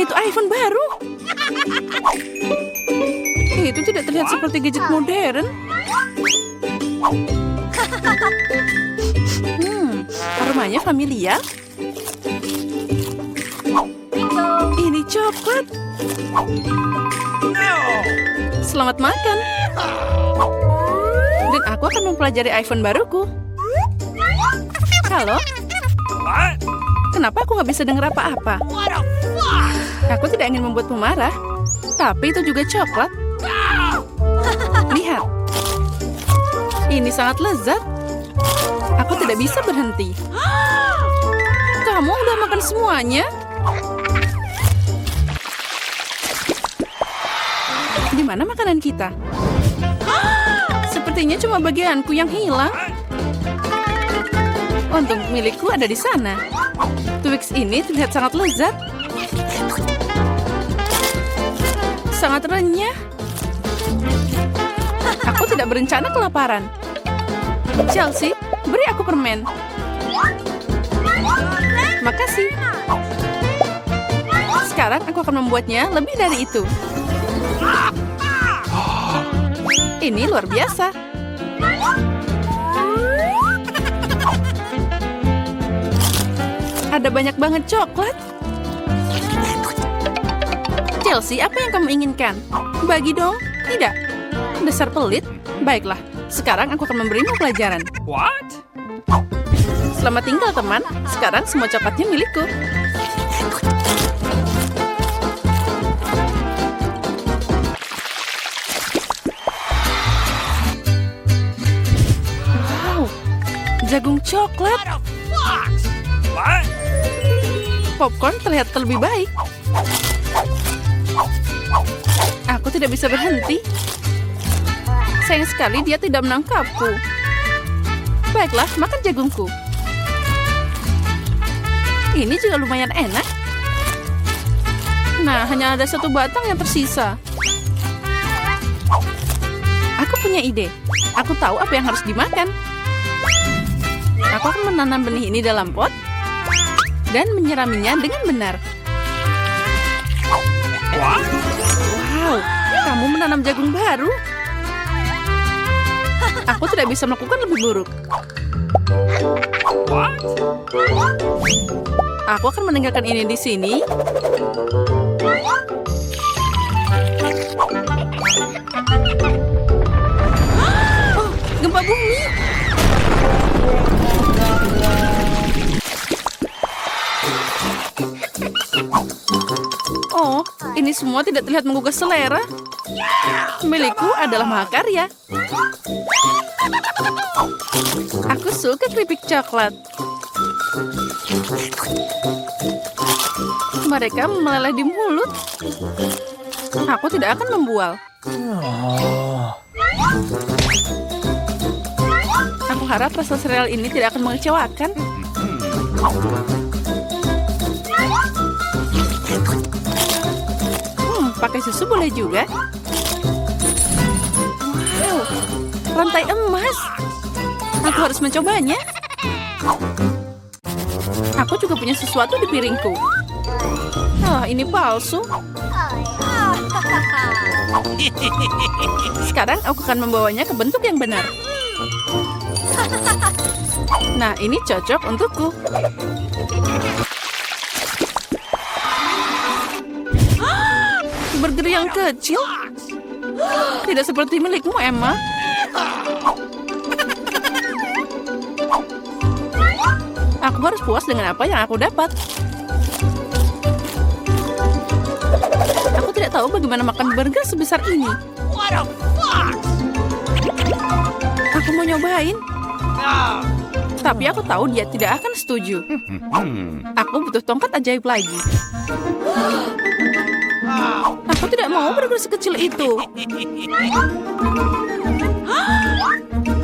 Itu iPhone baru. Itu tidak terlihat seperti gadget modern. Aromanya familiar. Ini coklat. Selamat makan. Dan aku akan mempelajari iPhone baruku. Halo? Kenapa aku nggak bisa dengar apa-apa? Aku tidak ingin membuatmu marah. Tapi itu juga coklat. Lihat. Ini sangat lezat. Aku tidak bisa berhenti. Kamu udah makan semuanya? Di mana makanan kita? Sepertinya cuma bagianku yang hilang. Untung milikku ada di sana. Twix ini terlihat sangat lezat. Sangat renyah. Aku tidak berencana kelaparan. Chelsea, beri aku permen. Makasih. Sekarang aku akan membuatnya lebih dari itu. Ini luar biasa. Ada banyak banget coklat. Chelsea, apa yang kamu inginkan? Bagi dong. Tidak. Dasar pelit. Baiklah. Sekarang aku akan memberimu pelajaran. What? Selamat tinggal, teman. Sekarang semua coklatnya milikku. Wow. Jagung coklat. What? Popcorn terlihat lebih baik. Aku tidak bisa berhenti. Sayang sekali dia tidak menangkapku. Baiklah, makan jagungku. Ini juga lumayan enak. Nah, hanya ada satu batang yang tersisa. Aku punya ide. Aku tahu apa yang harus dimakan. Aku akan menanam benih ini dalam pot dan menyiraminya dengan benar. Wow, kamu menanam jagung baru. Aku tidak bisa melakukan lebih buruk. What? Aku akan meninggalkan ini di sini. Oh, gempa bumi. Oh, ini semua tidak terlihat menggugah selera. Milikku adalah mahakarya. Aku suka keripik coklat. Mereka meleleh di mulut. Aku tidak akan membual. Aku harap rasa sereal ini tidak akan mengecewakan. Pakai susu boleh juga. Wow, rantai emas. Aku harus mencobanya. Aku juga punya sesuatu di piringku. Ini palsu. Sekarang aku akan membawanya ke bentuk yang benar. Nah, ini cocok untukku. Burger yang kecil. Tidak seperti milikmu, Emma. Aku harus puas dengan apa yang aku dapat. Aku tidak tahu bagaimana makan burger sebesar ini. Aku mau nyobain. Tapi aku tahu dia tidak akan setuju. Aku butuh tongkat ajaib lagi. Aku tidak mau burger sekecil itu.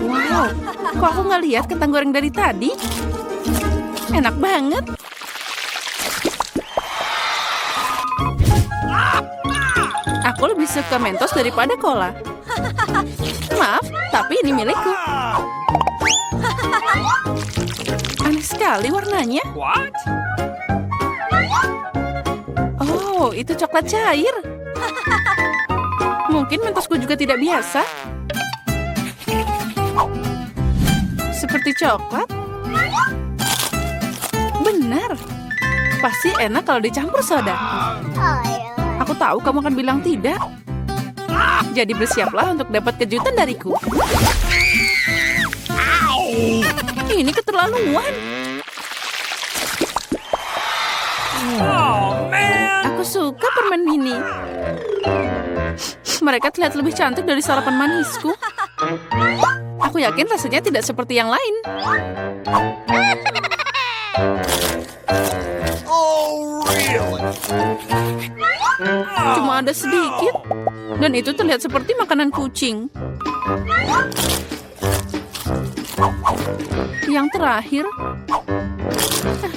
Wow, kok aku nggak lihat kentang goreng dari tadi? Enak banget. Aku lebih suka Mentos daripada cola. Maaf, tapi ini milikku. Aneh sekali warnanya. What? Oh, itu coklat cair. Mungkin mentosku juga tidak biasa. Seperti coklat. Benar. Pasti enak kalau dicampur soda. Aku tahu kamu akan bilang tidak. Jadi bersiaplah untuk dapat kejutan dariku. Ini keterlaluan. Oh, man. Aku suka permen mini. Mereka terlihat lebih cantik dari sarapan manisku. Aku yakin rasanya tidak seperti yang lain. Oh, really? Cuma ada sedikit. Dan itu terlihat seperti makanan kucing. Yang terakhir.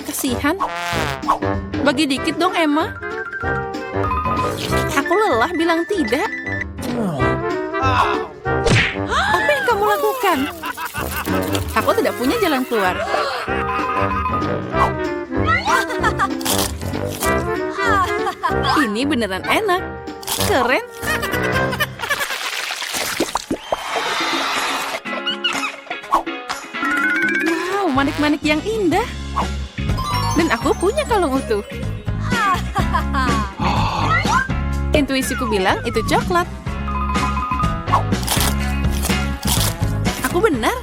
Kasihan. Bagi dikit dong, Emma. Aku lelah bilang tidak. Apa yang kamu lakukan? Aku tidak punya jalan keluar. Ini beneran enak. Keren. Wow, manik-manik yang indah. Dan aku punya kalung utuh. Intuisiku bilang itu coklat. Aku benar.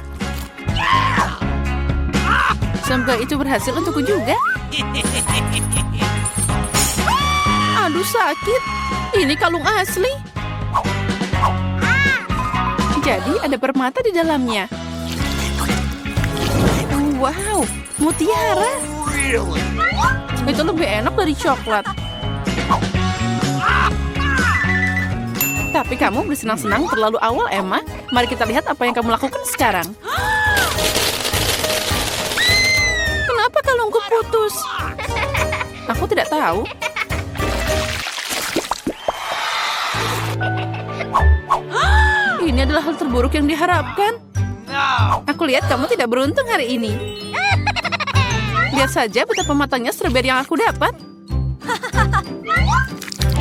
Semoga itu berhasil untukku juga. Aduh, sakit. Ini kalung asli. Jadi ada permata di dalamnya. Wow, mutiara. Really? Itu lebih enak dari coklat. Tapi kamu bersenang-senang terlalu awal, Emma. Mari kita lihat apa yang kamu lakukan sekarang. Kenapa kalungku putus? Aku tidak tahu. Ini adalah hal terburuk yang diharapkan. Aku lihat kamu tidak beruntung hari ini. Lihat saja betapa matangnya stroberi yang aku dapat.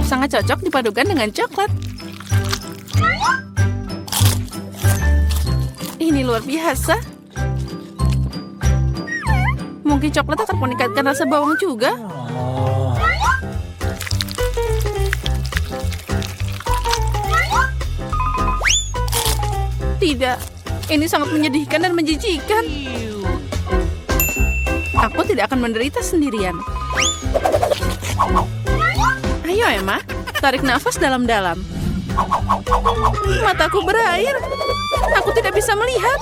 Sangat cocok dipadukan dengan coklat. Ini luar biasa. Mungkin coklat akan meningkatkan rasa bawang juga. Tidak, ini sangat menyedihkan dan menjijikan. Aku tidak akan menderita sendirian. Ayo, Emma, tarik nafas dalam-dalam. Mataku berair. Aku tidak bisa melihat.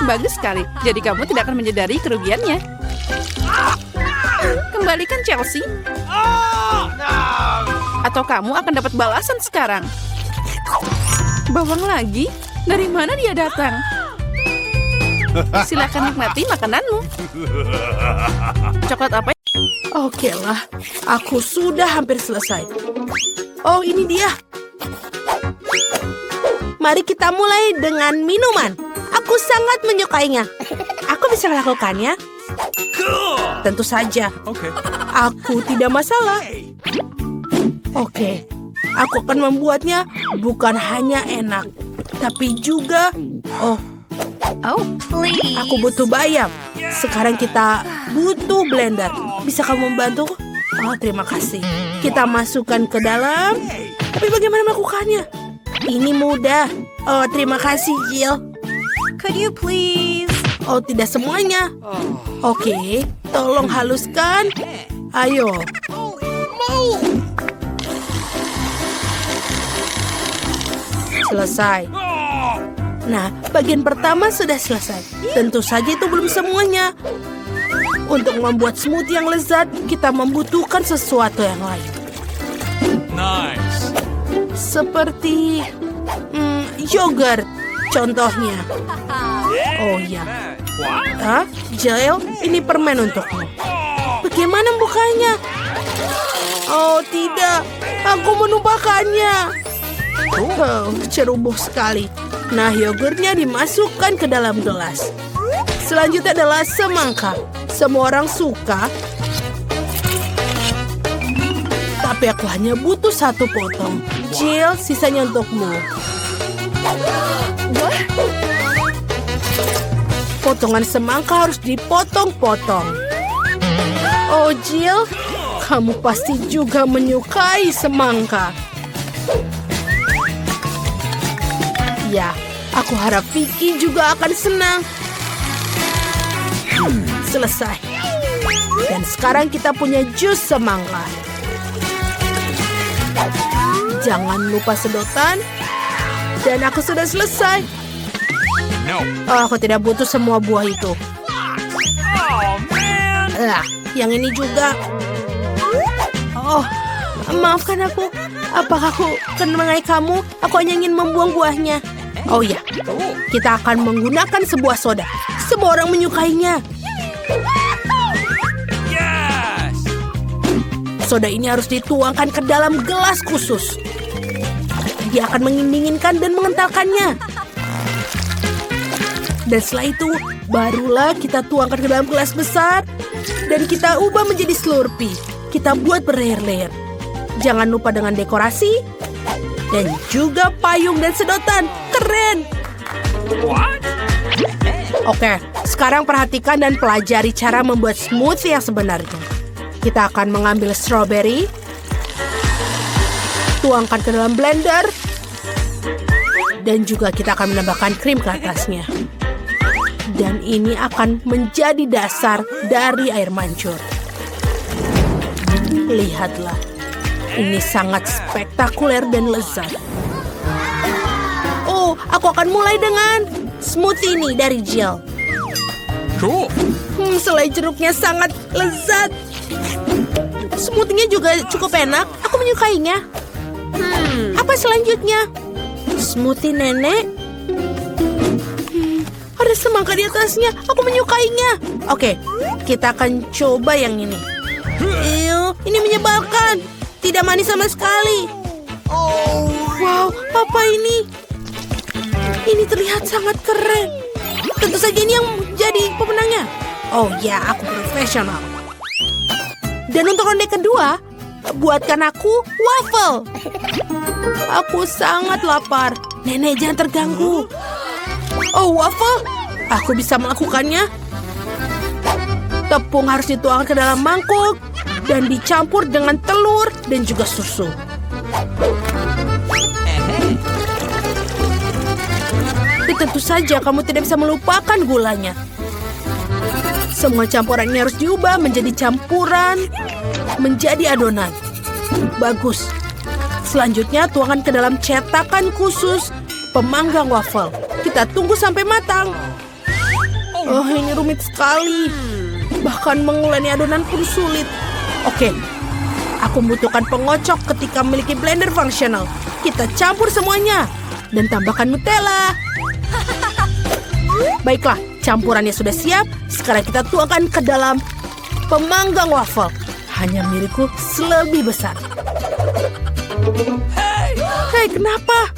Bagus sekali. Jadi kamu tidak akan menyadari kerugiannya. Kembalikan Chelsea. Atau kamu akan dapat balasan sekarang. Bawang lagi? Dari mana dia datang? Silakan nikmati makananmu. Coklat apa? Oke lah, aku sudah hampir selesai. Oh, ini dia. Mari kita mulai dengan minuman. Aku sangat menyukainya. Aku bisa melakukannya? Tentu saja. Okay. Aku tidak masalah. Oke, aku akan membuatnya bukan hanya enak, tapi juga... Oh, please. Aku butuh bayam. Sekarang kita butuh blender. Bisa kamu membantu? Oh, terima kasih. Kita masukkan ke dalam. Tapi bagaimana melakukannya? Ini mudah. Oh, terima kasih, Jill. Could you please? Oh, tidak semuanya. Oke, tolong haluskan. Ayo. Selesai. Nah, bagian pertama sudah selesai. Tentu saja itu belum semuanya. Untuk membuat smoothie yang lezat, kita membutuhkan sesuatu yang lain. Nice. Seperti yogurt, contohnya. Oh ya. What? Jill, ini permen untukmu. Bagaimana bukanya? Oh tidak, aku menumpahkannya. Oh, ceroboh sekali. Nah, yogurtnya dimasukkan ke dalam gelas. Selanjutnya adalah semangka. Semua orang suka. Tapi aku hanya butuh 1 potong. Jill, sisanya untukmu. Potongan semangka harus dipotong-potong. Oh, Jill, kamu pasti juga menyukai semangka. Ya, aku harap Vicky juga akan senang. Selesai. Dan sekarang kita punya jus semangka. Jangan lupa sedotan. Dan aku sudah selesai. No. Oh, aku tidak butuh semua buah itu. Oh, man. Yang ini juga. Oh, maafkan aku. Apakah aku mengenai kamu? Aku hanya ingin membuang buahnya. Oh ya, kita akan menggunakan sebuah soda. Semua orang menyukainya. Yes. Soda ini harus dituangkan ke dalam gelas khusus. Dia akan mendinginkan dan mengentalkannya. Dan setelah itu, barulah kita tuangkan ke dalam gelas besar. Dan kita ubah menjadi Slurpee. Kita buat berlayer-layer. Jangan lupa dengan dekorasi. Dan juga payung dan sedotan. Keren! What? Oke, sekarang perhatikan dan pelajari cara membuat smoothie yang sebenarnya. Kita akan mengambil strawberry. Tuangkan ke dalam blender. Dan juga kita akan menambahkan krim ke atasnya. Dan ini akan menjadi dasar dari air mancur. Lihatlah, ini sangat spektakuler dan lezat. Oh, aku akan mulai dengan smoothie ini dari Jill. Cool. Selai jeruknya sangat lezat. Smoothie-nya juga cukup enak. Aku menyukainya. Apa selanjutnya? Smoothie nenek. Ada semangka di atasnya. Aku menyukainya. Oke, kita akan coba yang ini. Ew, ini menyebalkan. Tidak manis sama sekali. Wow, apa ini? Ini terlihat sangat keren. Tentu saja ini yang jadi pemenangnya. Oh ya, aku profesional. Dan untuk ronde kedua, buatkan aku waffle. Aku sangat lapar. Nenek, jangan terganggu. Oh, waffle? Aku bisa melakukannya. Tepung harus dituangkan ke dalam mangkuk dan dicampur dengan telur dan juga susu. Dan tentu saja kamu tidak bisa melupakan gulanya. Semua campurannya harus diubah menjadi campuran, menjadi adonan. Bagus. Selanjutnya tuangkan ke dalam cetakan khusus pemanggang waffle. Kita tunggu sampai matang. Oh, ini rumit sekali. Bahkan menguleni adonan pun sulit. Oke, aku membutuhkan pengocok ketika memiliki blender fungsional. Kita campur semuanya dan tambahkan Nutella. Baiklah, campurannya sudah siap. Sekarang kita tuangkan ke dalam pemanggang waffle. Hanya milikku lebih besar. Hei, kenapa?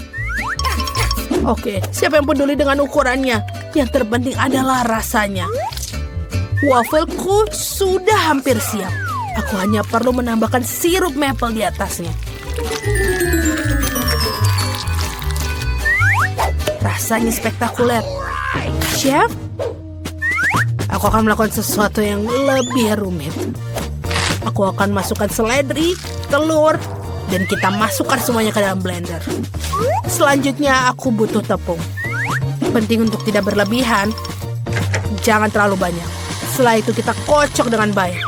Oke, siapa yang peduli dengan ukurannya? Yang terpenting adalah rasanya. Wafelku sudah hampir siap. Aku hanya perlu menambahkan sirup maple di atasnya. Rasanya spektakuler. Chef, aku akan melakukan sesuatu yang lebih rumit. Aku akan masukkan seledri, telur, dan kita masukkan semuanya ke dalam blender. Selanjutnya aku butuh tepung. Penting untuk tidak berlebihan. Jangan terlalu banyak. Setelah itu kita kocok dengan baik.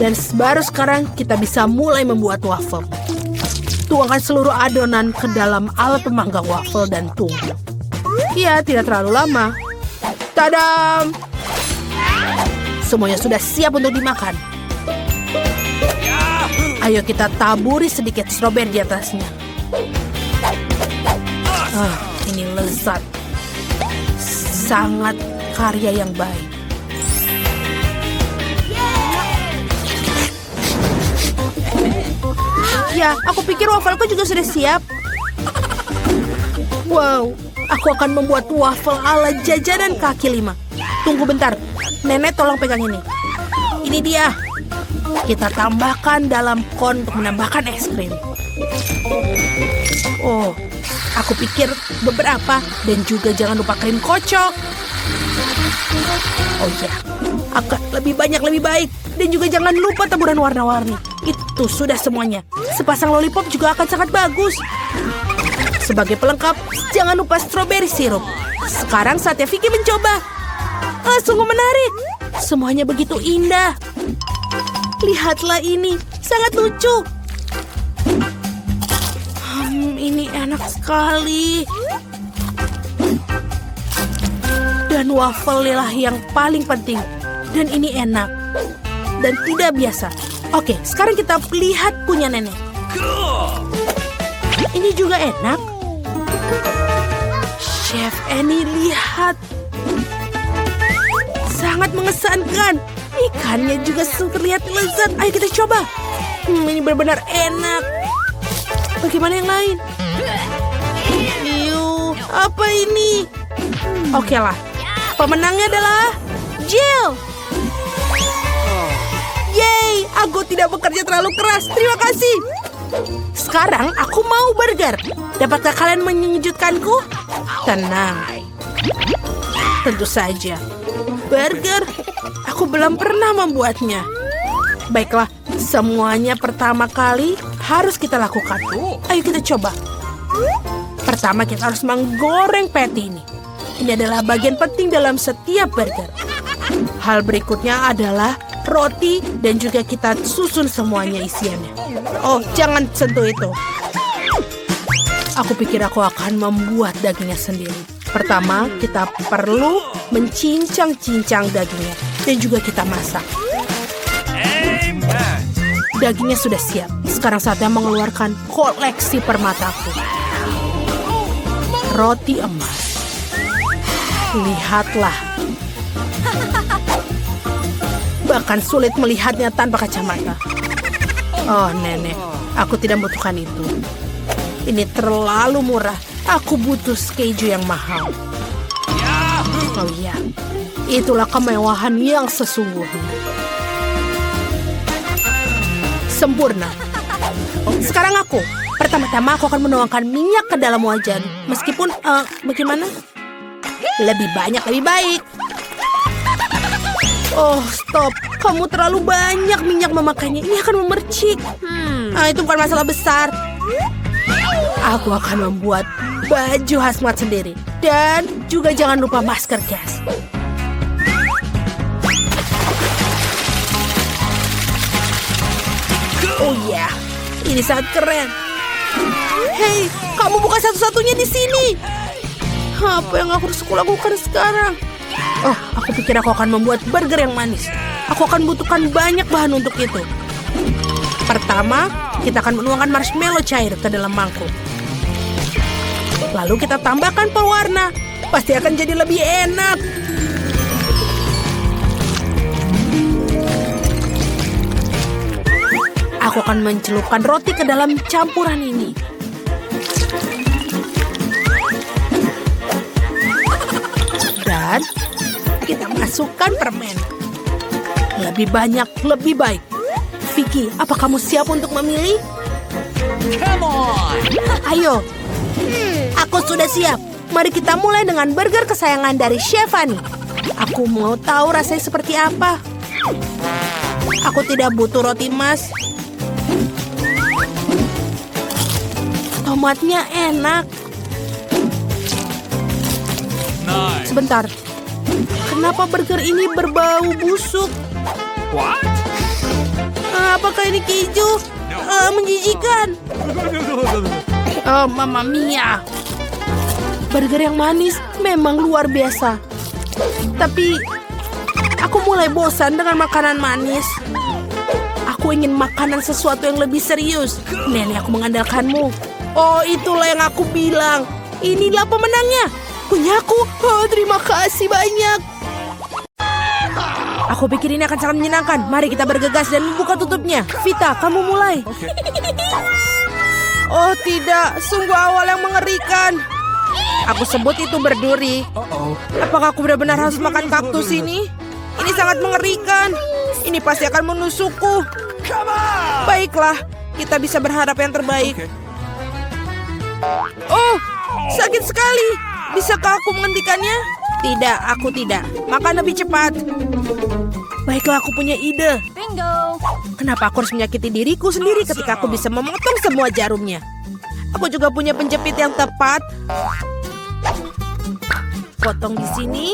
Dan baru sekarang kita bisa mulai membuat waffle. Tuangkan seluruh adonan ke dalam alat pemanggang waffle dan tunggu. Ya, tidak terlalu lama. Tadam! Semuanya sudah siap untuk dimakan. Ayo kita taburi sedikit stroberi di atasnya. Ini lezat. Sangat karya yang baik. Ya, aku pikir wafelku juga sudah siap. Wow, aku akan membuat waffle ala jajanan kaki 5. Tunggu bentar, nenek tolong pegang ini. Ini dia. Kita tambahkan dalam kon untuk menambahkan es krim. Oh, aku pikir beberapa dan juga jangan lupa krim kocok. Oh ya, akan lebih banyak lebih baik. Dan juga jangan lupa taburan warna-warni. Itu sudah semuanya. Sepasang lollipop juga akan sangat bagus. Sebagai pelengkap, jangan lupa strawberry sirup. Sekarang saatnya Vicky mencoba. Sungguh menarik. Semuanya begitu indah. Lihatlah ini, sangat lucu. Ini enak sekali. Dan waffle lah yang paling penting. Dan ini enak. Dan tidak biasa. Oke, sekarang kita lihat punya nenek. Ini juga enak. Chef Annie, lihat. Sangat mengesankan. Ikannya juga terlihat lezat. Ayo kita coba. Ini benar-benar enak. Bagaimana yang lain? Apa ini? Oke lah. Pemenangnya adalah Jill. Yeay, aku tidak bekerja terlalu keras. Terima kasih. Sekarang aku mau burger. Dapatkah kalian menyejutkanku? Tenang. Tentu saja. Burger? Aku belum pernah membuatnya. Baiklah, semuanya pertama kali harus kita lakukan. Ayo kita coba. Pertama kita harus menggoreng patty ini. Ini adalah bagian penting dalam setiap burger. Hal berikutnya adalah roti dan juga kita susun semuanya isiannya. Oh, jangan sentuh itu. Aku pikir aku akan membuat dagingnya sendiri. Pertama, kita perlu mencincang-cincang dagingnya dan juga kita masak. Amen. Dagingnya sudah siap. Sekarang saatnya mengeluarkan koleksi permataku. Roti emas. Lihatlah. Bahkan sulit melihatnya tanpa kacamata. Oh, nenek, aku tidak membutuhkan itu. Ini terlalu murah. Aku butuh keju yang mahal. Oh iya, itulah kemewahan yang sesungguhnya. Sempurna. Sekarang aku. Pertama-tama aku akan menuangkan minyak ke dalam wajan. Meskipun, bagaimana? Lebih banyak, lebih baik. Oh, stop. Kamu terlalu banyak minyak memakainya. Ini akan memercik. Itu bukan masalah besar. Aku akan membuat baju hazmat sendiri. Dan juga jangan lupa masker gas. Oh ya, ini sangat keren. Hei, kamu bukan satu-satunya di sini. Apa yang aku harus lakukan sekarang? Oh, aku pikir aku akan membuat burger yang manis. Aku akan butuhkan banyak bahan untuk itu. Pertama, kita akan menuangkan marshmallow cair ke dalam mangkuk. Lalu kita tambahkan pewarna. Pasti akan jadi lebih enak. Aku akan mencelupkan roti ke dalam campuran ini. Dan kita masukkan permen. Lebih banyak, lebih baik. Vicky, apa kamu siap untuk memilih? Come on. Ayo. Aku sudah siap. Mari kita mulai dengan burger kesayangan dari Chef Annie. Aku mau tahu rasanya seperti apa. Aku tidak butuh roti emas. Tomatnya enak. Nice. Sebentar. Kenapa burger ini berbau busuk? What? Apakah ini keju? Menjijikan. Oh, Mamma Mia. Burger yang manis memang luar biasa. Tapi aku mulai bosan dengan makanan manis. Aku ingin makanan sesuatu yang lebih serius. Nenek, aku mengandalkanmu. Oh, itulah yang aku bilang. Inilah pemenangnya. Punyaku. Oh, terima kasih banyak. Aku pikir ini akan sangat menyenangkan. Mari kita bergegas dan buka tutupnya. Vita, kamu mulai. Okay. Oh tidak, sungguh awal yang mengerikan. Aku sebut itu berduri. Uh-oh. Apakah aku benar-benar harus makan kaktus ini? Ini sangat mengerikan. Ini pasti akan menusukku. Baiklah, kita bisa berharap yang terbaik. Oh, sakit sekali. Bisakah aku menghentikannya? Tidak, aku tidak. Makan lebih cepat. Baiklah, aku punya ide. Bingo. Kenapa aku harus menyakiti diriku sendiri ketika aku bisa memotong semua jarumnya? Aku juga punya penjepit yang tepat. Potong di sini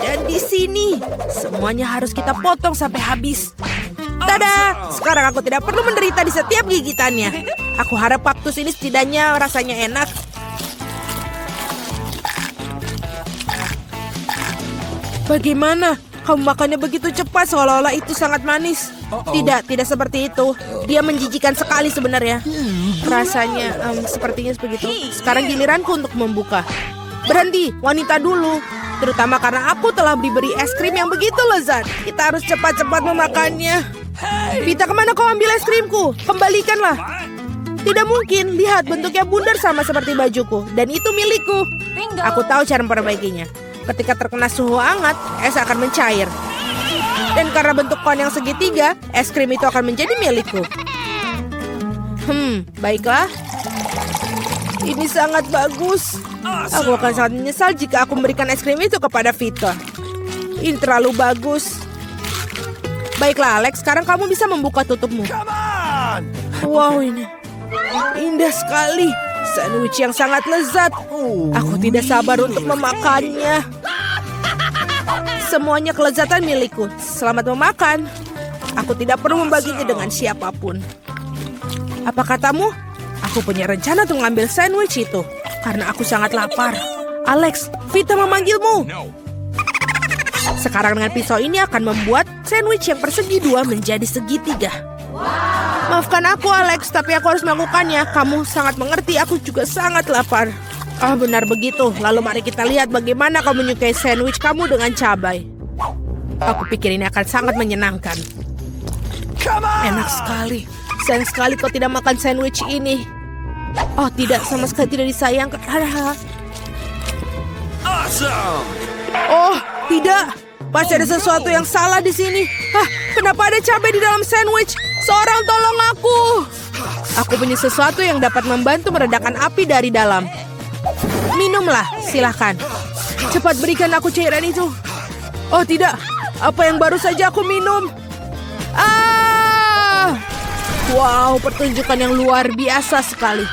dan di sini. Semuanya harus kita potong sampai habis. Tada! Sekarang aku tidak perlu menderita di setiap gigitannya. Aku harap kaktus ini setidaknya rasanya enak. Bagaimana? Kamu makannya begitu cepat seolah-olah itu sangat manis. Tidak seperti itu. Dia menjijikan sekali sebenarnya. Rasanya sepertinya begitu. Sekarang giliranku untuk membuka. Berhenti, wanita dulu. Terutama karena aku telah diberi es krim yang begitu lezat. Kita harus cepat-cepat memakannya. Vita, kemana kau ambil es krimku? Kembalikanlah. Tidak mungkin, lihat bentuknya bundar sama seperti bajuku. Dan itu milikku. Bingo. Aku tahu cara memperbaikinya. Ketika terkena suhu hangat, es akan mencair. Dan karena bentuk kon yang segitiga, es krim itu akan menjadi milikku. Baiklah. Ini sangat bagus. Aku akan sangat menyesal jika aku memberikan es krim itu kepada Vita. Ini terlalu bagus. Baiklah, Alex. Sekarang kamu bisa membuka tutupmu. Wow, ini indah sekali. Sandwich yang sangat lezat. Aku tidak sabar untuk memakannya. Semuanya kelezatan milikku. Selamat memakan. Aku tidak perlu membaginya dengan siapapun. Apa katamu? Aku punya rencana untuk mengambil sandwich itu. Karena aku sangat lapar. Alex, Vita memanggilmu. No. Sekarang dengan pisau ini akan membuat sandwich yang persegi dua menjadi segitiga. Maafkan aku, Alex, tapi aku harus melakukannya. Kamu sangat mengerti, aku juga sangat lapar. Benar begitu. Lalu mari kita lihat bagaimana kau menyukai sandwich kamu dengan cabai. Aku pikir ini akan sangat menyenangkan. Enak sekali. Sayang sekali kau tidak makan sandwich ini. Oh tidak, sama sekali tidak disayangkan. Awesome. Oh tidak, pasti ada sesuatu yang salah di sini. Kenapa ada cabai di dalam sandwich? Seorang tolong aku. Aku punya sesuatu yang dapat membantu meredakan api dari dalam. Minumlah, silahkan. Cepat berikan aku cairan itu. Oh tidak, apa yang baru saja aku minum? Wow, pertunjukan yang luar biasa sekali.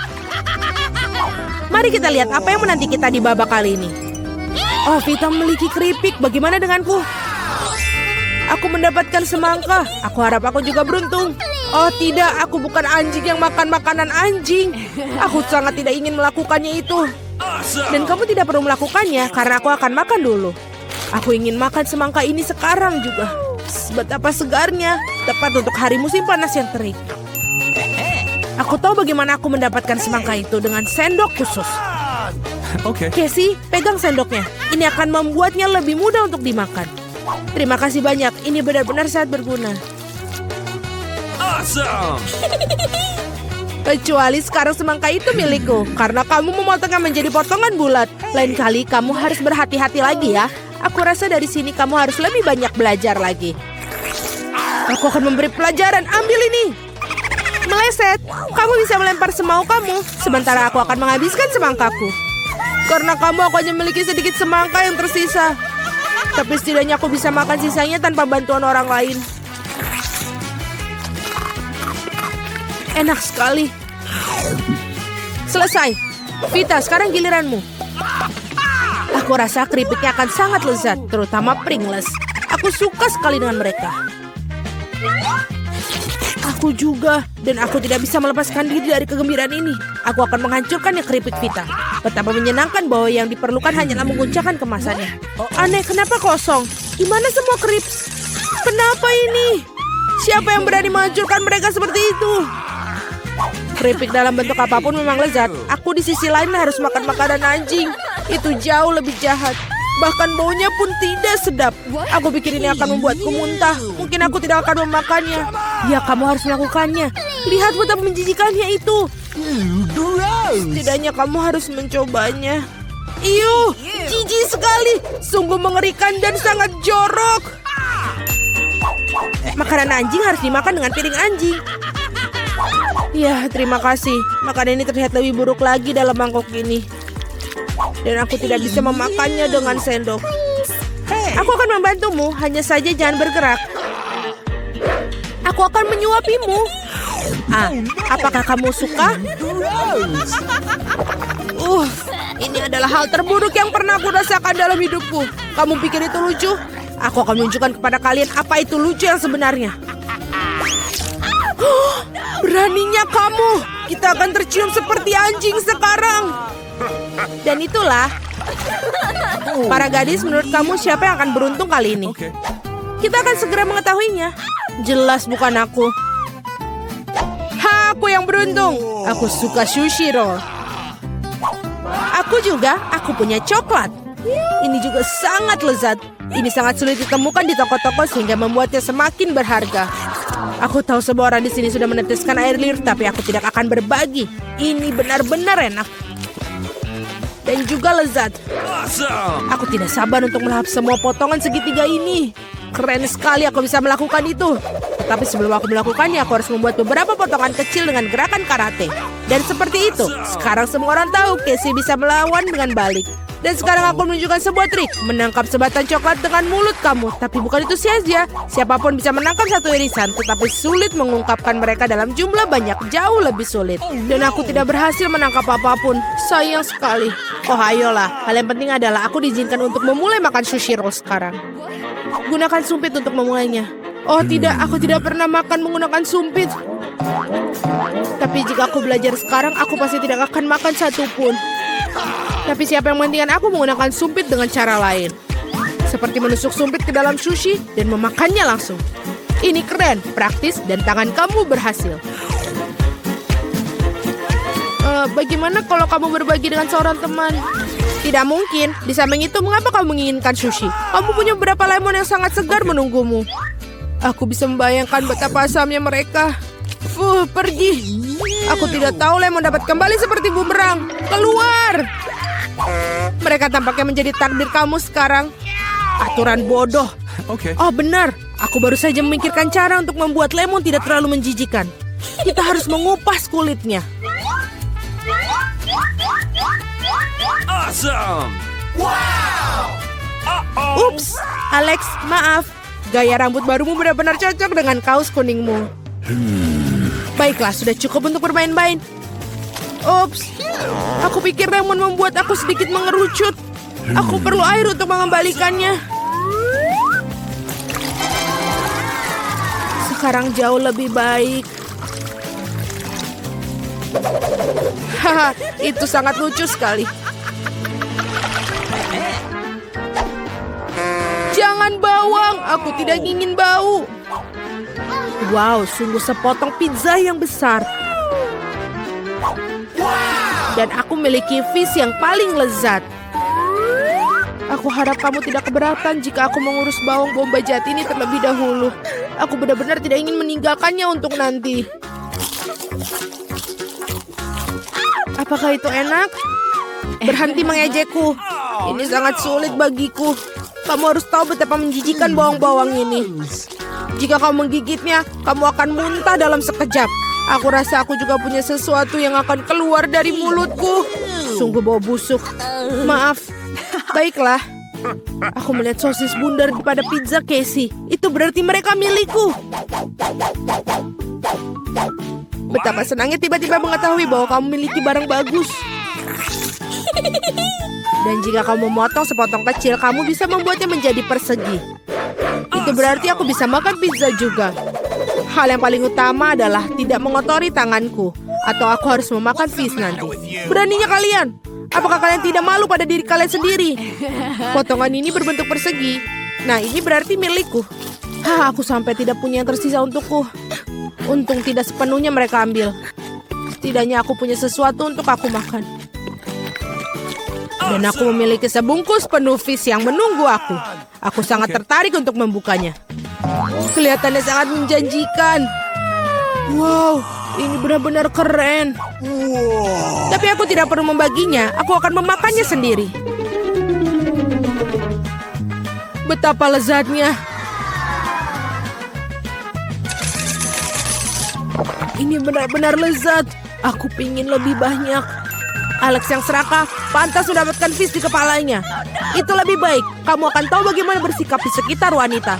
Mari kita lihat apa yang menanti kita di babak kali ini. Oh, Vita memiliki keripik. Bagaimana denganku? Aku mendapatkan semangka. Aku harap aku juga beruntung. Oh tidak, aku bukan anjing yang makan makanan anjing. Aku sangat tidak ingin melakukannya itu. Dan kamu tidak perlu melakukannya karena aku akan makan dulu. Aku ingin makan semangka ini sekarang juga. Betapa segarnya, tepat untuk hari musim panas yang terik. Aku tahu bagaimana aku mendapatkan semangka itu dengan sendok khusus. Okay. Casey, pegang sendoknya. Ini akan membuatnya lebih mudah untuk dimakan. Terima kasih banyak, ini benar-benar sangat berguna. Awesome. Kecuali sekarang semangka itu milikku, karena kamu memotongnya menjadi potongan bulat. Lain kali kamu harus berhati-hati lagi ya. Aku rasa dari sini kamu harus lebih banyak belajar lagi. Aku akan memberi pelajaran, ambil ini. Meleset, kamu bisa melempar semau kamu, sementara aku akan menghabiskan semangkaku. Karena kamu aku hanya memiliki sedikit semangka yang tersisa. Tapi setidaknya aku bisa makan sisanya tanpa bantuan orang lain. Enak sekali. Selesai. Vita, sekarang giliranmu. Aku rasa keripiknya akan sangat lezat, terutama Pringles. Aku suka sekali dengan mereka. Aku juga, dan aku tidak bisa melepaskan diri dari kegembiraan ini. Aku akan menghancurkannya keripik Vita. Betapa menyenangkan bahwa yang diperlukan hanyalah menguncangkan kemasannya. Aneh, kenapa kosong? Gimana semua krips? Kenapa ini? Siapa yang berani menghancurkan mereka seperti itu? Keripik dalam bentuk apapun memang lezat. Aku di sisi lain harus makan makanan anjing. Itu jauh lebih jahat. Bahkan baunya pun tidak sedap. Aku pikir ini akan membuatku muntah. Mungkin aku tidak akan memakannya. Ya, kamu harus melakukannya. Lihat betapa menjijikannya itu. Setidaknya kamu harus mencobanya. Iuh, jijik sekali. Sungguh mengerikan dan sangat jorok. Makanan anjing harus dimakan dengan piring anjing. Ya, terima kasih. Makanan ini terlihat lebih buruk lagi dalam mangkok ini. Dan aku tidak bisa memakannya dengan sendok. Aku akan membantumu, hanya saja jangan bergerak. Aku akan menyuapimu. Apakah kamu suka? Ini adalah hal terburuk yang pernah aku rasakan dalam hidupku. Kamu pikir itu lucu? Aku akan menunjukkan kepada kalian apa itu lucu yang sebenarnya. Beraninya kamu. Kita akan tercium seperti anjing sekarang. Dan itulah. Para gadis, menurut kamu siapa yang akan beruntung kali ini? Okay. Kita akan segera mengetahuinya. Jelas bukan aku. Aku yang beruntung. Aku suka sushi roll. Aku juga, aku punya coklat. Ini juga sangat lezat. Ini sangat sulit ditemukan di toko-toko sehingga membuatnya semakin berharga. Aku tahu semua orang di sini sudah meneteskan air liur, tapi aku tidak akan berbagi. Ini benar-benar enak. Dan juga lezat. Awesome. Aku tidak sabar untuk melahap semua potongan segitiga ini. Keren sekali aku bisa melakukan itu. Tetapi sebelum aku melakukannya, aku harus membuat beberapa potongan kecil dengan gerakan karate. Dan seperti itu, sekarang semua orang tahu Casey bisa melawan dengan balik. Dan sekarang aku menunjukkan sebuah trik. Menangkap sebatang coklat dengan mulut kamu. Tapi bukan itu saja. Siapapun bisa menangkap satu irisan. Tetapi sulit mengungkapkan mereka dalam jumlah banyak. Jauh lebih sulit. Dan aku tidak berhasil menangkap apapun. Sayang sekali. Oh ayolah. Hal yang penting adalah aku diizinkan untuk memulai makan sushi roll sekarang. Gunakan sumpit untuk memulainya. Oh tidak, aku tidak pernah makan menggunakan sumpit. Tapi jika aku belajar sekarang, aku pasti tidak akan makan satupun. Tapi siapa yang menghentikan aku menggunakan sumpit dengan cara lain? Seperti menusuk sumpit ke dalam sushi dan memakannya langsung. Ini keren, praktis, dan tangan kamu berhasil. Bagaimana kalau kamu berbagi dengan seorang teman? Tidak mungkin. Di samping itu, mengapa kamu menginginkan sushi? Kamu punya beberapa lemon yang sangat segar menunggumu. Aku bisa membayangkan betapa asamnya mereka. Pergi. Aku tidak tahu lemon dapat kembali seperti bumerang. Keluar. Mereka tampaknya menjadi takdir kamu sekarang. Aturan bodoh. Okay. Oh benar. Aku baru saja memikirkan cara untuk membuat lemon tidak terlalu menjijikan. Kita harus mengupas kulitnya. Awesome. Wow. Ups, Alex, maaf. Gaya rambut barumu benar-benar cocok dengan kaos kuningmu. Baiklah, sudah cukup untuk bermain-main. Ups, aku pikir lemon membuat aku sedikit mengerucut. Aku perlu air untuk mengembalikannya. Sekarang jauh lebih baik. Haha, itu sangat lucu sekali. Jangan bawang, aku tidak ingin bau. Wow, sungguh sepotong pizza yang besar. Dan aku memiliki fish yang paling lezat. Aku harap kamu tidak keberatan jika aku mengurus bawang bombay jahat ini terlebih dahulu. Aku benar-benar tidak ingin meninggalkannya untuk nanti. Apakah itu enak? Berhenti mengejekku. Ini sangat sulit bagiku. Kamu harus tahu betapa menjijikan bawang-bawang ini. Jika kamu menggigitnya, kamu akan muntah dalam sekejap. Aku rasa aku juga punya sesuatu yang akan keluar dari mulutku. Sungguh bau busuk. Maaf. Baiklah. Aku melihat sosis bundar pada pizza Casey. Itu berarti mereka milikku. Betapa senangnya tiba-tiba mengetahui bahwa kamu memiliki barang bagus. Dan jika kamu memotong sepotong kecil, kamu bisa membuatnya menjadi persegi. Itu berarti aku bisa makan pizza juga. Hal yang paling utama adalah tidak mengotori tanganku. Atau aku harus memakan fish nanti. Beraninya kalian. Apakah kalian tidak malu pada diri kalian sendiri? Potongan ini berbentuk persegi. Nah, ini berarti milikku. Aku sampai tidak punya yang tersisa untukku. Untung tidak sepenuhnya mereka ambil. Setidaknya aku punya sesuatu untuk aku makan. Dan aku memiliki sebungkus penuh fish yang menunggu aku. Aku sangat tertarik untuk membukanya. Kelihatannya sangat menjanjikan. Wow, ini benar-benar keren. Tapi aku tidak perlu membaginya. Aku akan memakannya sendiri. Betapa lezatnya. Ini benar-benar lezat. Aku pingin lebih banyak. Alex yang serakah pantas mendapatkan fish di kepalanya. Itu lebih baik. Kamu akan tahu bagaimana bersikap di sekitar wanita.